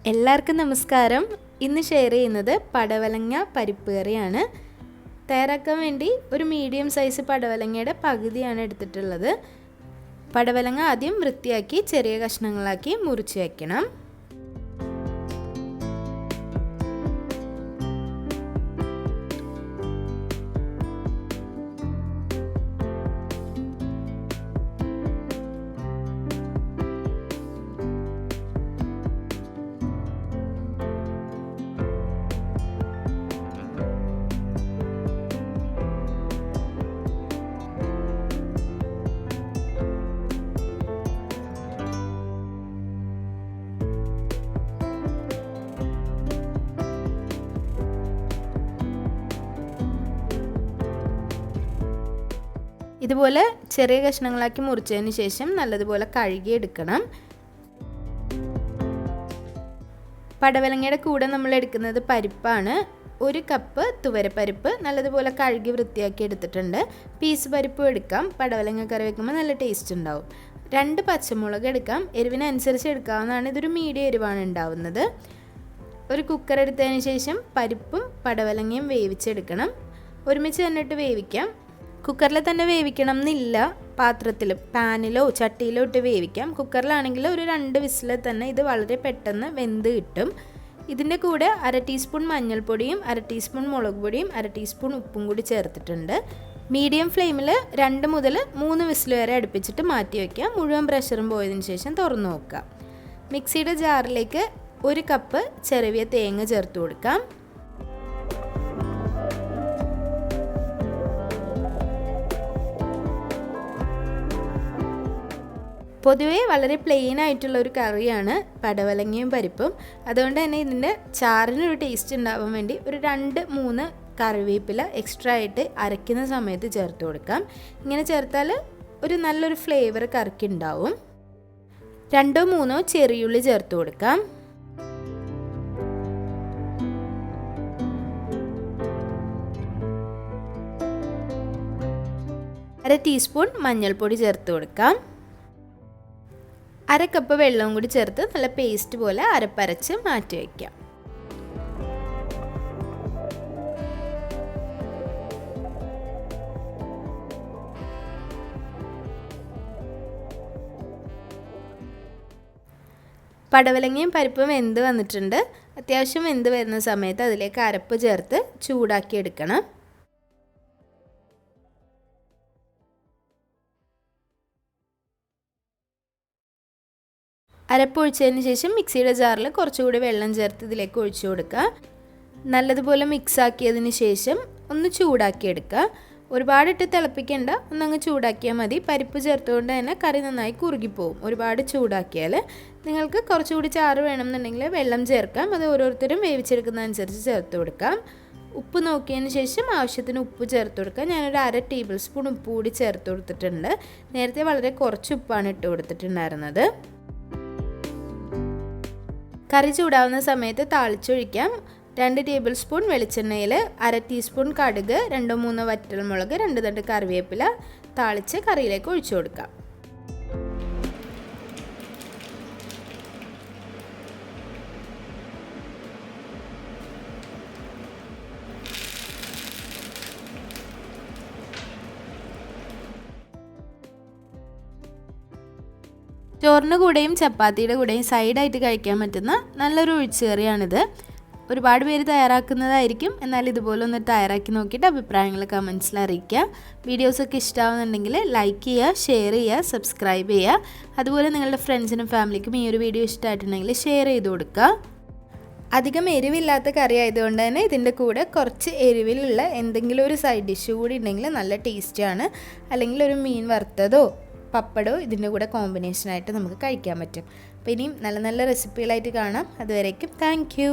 എല്ലാവർക്കും നമസ്കാരം. ഇന്ന് ഷെയർ ചെയ്യുന്നത് പടവലങ്ങ പരിപ്പ് കറിയാണ്. തയ്യാറാക്കാൻ വേണ്ടി ഒരു മീഡിയം സൈസ് പടവലങ്ങയുടെ പകുതിയാണ് എടുത്തിട്ടുള്ളത്. പടവലങ്ങ ആദ്യം വൃത്തിയാക്കി ചെറിയ കഷ്ണങ്ങളാക്കി മുറിച്ച് വയ്ക്കണം. ഇതുപോലെ ചെറിയ കഷ്ണങ്ങളാക്കി മുറിച്ചതിന് ശേഷം നല്ലതുപോലെ കഴുകിയെടുക്കണം. പടവലങ്ങയുടെ കൂടെ നമ്മൾ എടുക്കുന്നത് പരിപ്പാണ്. 1 കപ്പ് തുവരപ്പരിപ്പ് നല്ലതുപോലെ കഴുകി വൃത്തിയാക്കി എടുത്തിട്ടുണ്ട്. പീസ് പരിപ്പും എടുക്കാം. പടവലങ്ങ കറി വെക്കുമ്പോൾ നല്ല ടേസ്റ്റ് ഉണ്ടാവും. 2 പച്ചമുളക് എടുക്കാം. എരിവിനനുസരിച്ച് എടുക്കാവുന്നതാണ്. ഇതൊരു മീഡിയം എരിവാണ് ഉണ്ടാവുന്നത്. ഒരു കുക്കർ എടുത്തതിന് ശേഷം പരിപ്പും പടവലങ്ങയും വേവിച്ചെടുക്കണം. ഒരുമിച്ച് തന്നെ ഇട്ട് വേവിക്കാം. കുക്കറിൽ തന്നെ വേവിക്കണം എന്നില്ല. പാത്രത്തിൽ പാനിലോ ചട്ടിയിലോ ഇട്ട് വേവിക്കാം. കുക്കറിലാണെങ്കിൽ ഒരു 2 വിസിൽ തന്നെ ഇത് വളരെ പെട്ടെന്ന് വെന്ത് കിട്ടും. ഇതിൻ്റെ കൂടെ 1/2 ടീസ്പൂൺ മഞ്ഞൾപ്പൊടിയും 1/2 ടീസ്പൂൺ മുളക് പൊടിയും 1/2 ടീസ്പൂൺ ഉപ്പും കൂടി ചേർത്തിട്ടുണ്ട്. മീഡിയം ഫ്ലെയിമിൽ 2 മുതൽ 3 വിസിൽ വരെ അടുപ്പിച്ചിട്ട് മാറ്റി വയ്ക്കാം. മുഴുവൻ പ്രഷറും പോയതിന് ശേഷം തുറന്നു നോക്കാം. മിക്സിയുടെ ജാറിലേക്ക് 1 കപ്പ് ചിരവിയ തേങ്ങ ചേർത്ത് കൊടുക്കാം. പൊതുവേ വളരെ പ്ലെയിൻ ആയിട്ടുള്ള ഒരു കറിയാണ് പടവലങ്ങയും പരിപ്പും. അതുകൊണ്ട് തന്നെ ഇതിൻ്റെ ചാറിനൊരു ടേസ്റ്റ് ഉണ്ടാവാൻ വേണ്ടി ഒരു 2-3 കറിവേപ്പില എക്സ്ട്രാ ആയിട്ട് അരയ്ക്കുന്ന സമയത്ത് ചേർത്ത് കൊടുക്കാം. ഇങ്ങനെ ചേർത്താൽ ഒരു നല്ലൊരു ഫ്ലേവർ കറിക്ക് ഉണ്ടാവും. 2-3 ചെറിയുള്ളി ചേർത്ത് കൊടുക്കാം. 1/2 ടീസ്പൂൺ മഞ്ഞൾപ്പൊടി ചേർത്ത് കൊടുക്കാം. 1/2 കപ്പ് വെള്ളവും കൂടി ചേർത്ത് നല്ല പേസ്റ്റ് പോലെ അരപ്പരച്ച് മാറ്റി വയ്ക്കാം. പടവലങ്ങയും പരിപ്പും വെന്ത് വന്നിട്ടുണ്ട്. അത്യാവശ്യം വെന്ത് വരുന്ന സമയത്ത് അതിലേക്ക് അരപ്പ് ചേർത്ത് ചൂടാക്കി എടുക്കണം. അരപ്പൊഴിച്ചതിന് ശേഷം മിക്സിയുടെ ജാറിൽ കുറച്ചുകൂടി വെള്ളം ചേർത്ത് ഇതിലേക്ക് ഒഴിച്ചു കൊടുക്കുക. നല്ലതുപോലെ മിക്സ് ആക്കിയതിന് ശേഷം ഒന്ന് ചൂടാക്കിയെടുക്കുക. ഒരുപാടിട്ട് തിളപ്പിക്കേണ്ട, ഒന്നങ്ങ് ചൂടാക്കിയാൽ മതി. പരിപ്പ് ചേർത്തുകൊണ്ട് തന്നെ കറി നന്നായി കുറുകിപ്പോവും. ഒരുപാട് ചൂടാക്കിയാൽ നിങ്ങൾക്ക് കുറച്ചുകൂടി ചാറ് വേണമെന്നുണ്ടെങ്കിൽ വെള്ളം ചേർക്കാം. അത് ഓരോരുത്തരും വേവിച്ചെടുക്കുന്നതനുസരിച്ച് ചേർത്ത് കൊടുക്കാം. ഉപ്പ് നോക്കിയതിന് ശേഷം ആവശ്യത്തിന് ഉപ്പ് ചേർത്ത് കൊടുക്കുക. ഞാനൊരു 1/2 ടേബിൾ സ്പൂൺ ഉപ്പ് കൂടി ചേർത്ത് കൊടുത്തിട്ടുണ്ട്. നേരത്തെ വളരെ കുറച്ച് ഉപ്പാണ് ഇട്ട് കൊടുത്തിട്ടുണ്ടായിരുന്നത്. കറി ചൂടാവുന്ന സമയത്ത് താളിച്ചൊഴിക്കാം. 2 ടേബിൾ സ്പൂൺ വെളിച്ചെണ്ണയിൽ 1/2 ടീസ്പൂൺ കടുക്, 2-3 വറ്റൽമുളക്, 2 തണ്ട് കറിവേപ്പില താളിച്ച് കറിയിലേക്ക് ഒഴിച്ചു കൊടുക്കാം. ചോറിൻ്റെ കൂടെയും ചപ്പാത്തിയുടെ കൂടെയും സൈഡായിട്ട് കഴിക്കാൻ പറ്റുന്ന നല്ലൊരു ഒഴിച്ചുകറിയാണിത്. ഒരുപാട് പേര് തയ്യാറാക്കുന്നതായിരിക്കും. എന്നാൽ ഇതുപോലെ ഒന്ന് തയ്യാറാക്കി നോക്കിയിട്ട് അഭിപ്രായങ്ങൾ കമൻസിൽ അറിയിക്കുക. വീഡിയോസൊക്കെ ഇഷ്ടമാവുന്നുണ്ടെങ്കിൽ ലൈക്ക് ചെയ്യുക, ഷെയർ ചെയ്യുക, സബ്സ്ക്രൈബ് ചെയ്യുക. അതുപോലെ നിങ്ങളുടെ ഫ്രണ്ട്സിനും ഫാമിലിക്കും ഈ ഒരു വീഡിയോ ഇഷ്ടമായിട്ടുണ്ടെങ്കിൽ ഷെയർ ചെയ്ത് കൊടുക്കുക. അധികം എരിവില്ലാത്ത കറി ആയതുകൊണ്ട് തന്നെ ഇതിൻ്റെ കൂടെ കുറച്ച് എരിവിലുള്ള എന്തെങ്കിലും ഒരു സൈഡ് ഡിഷ് കൂടി ഉണ്ടെങ്കിൽ നല്ല ടേസ്റ്റിയാണ്. അല്ലെങ്കിൽ ഒരു മീൻ വറുത്തതോ പപ്പടോ ഇതിൻ്റെ കൂടെ കോമ്പിനേഷനായിട്ട് നമുക്ക് കഴിക്കാൻ പറ്റും. അപ്പോൾ ഇനിയും നല്ല നല്ല റെസിപ്പികളായിട്ട് കാണാം. അതുവരേക്കും താങ്ക് യു.